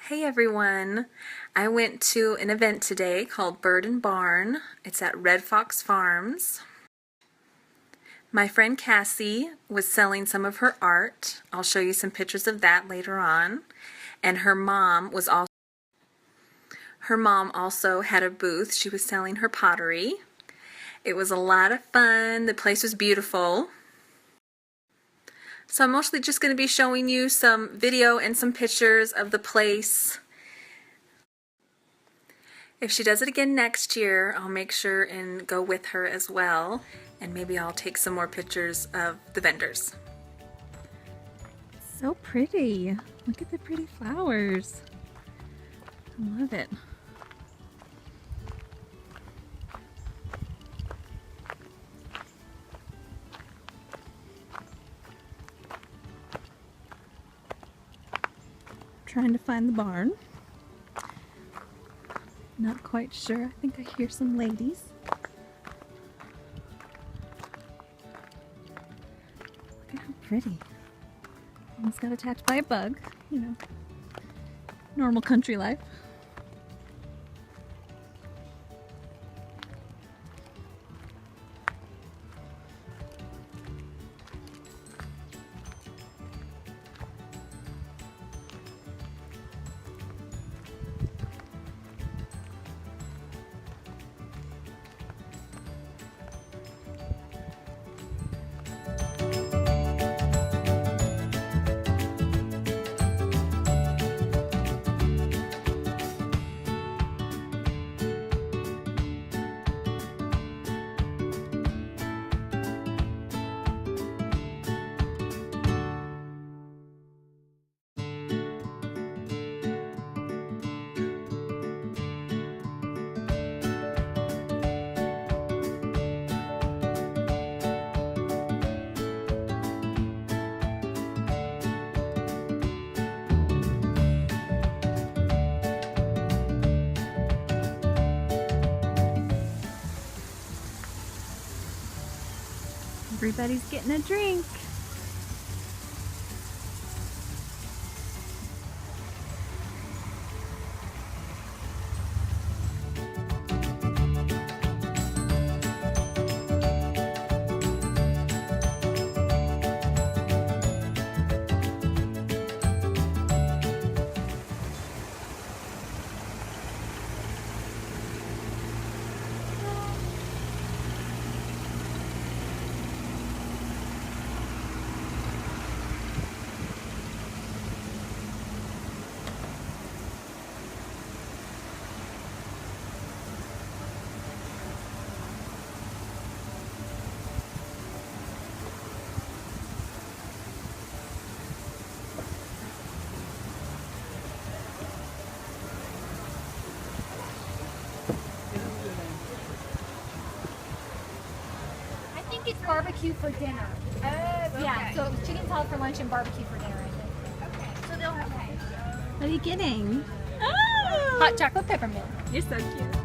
Hey everyone! I went to an event today called Bird and Barn. It's at Red Fox Farms. My friend Cassie was selling some of her art. I'll show you some pictures of that later on. And her mom also had a booth. She was selling her pottery. It was a lot of fun. The place was beautiful. So I'm mostly just going to be showing you some video and some pictures of the place. If she does it again next year, I'll make sure and go with her as well, and maybe I'll take some more pictures of the vendors. So pretty. Look at the pretty flowers. I love it. Trying to find the barn. Not quite sure. I think I hear some ladies. Look at how pretty. Almost got attacked by a bug. You know, normal country life. Everybody's getting a drink. It's barbecue for dinner. Okay. Yeah, so chicken salad for lunch and barbecue for dinner, I think. Okay. So they'll have. What are you getting? Hot chocolate peppermint. You're so cute.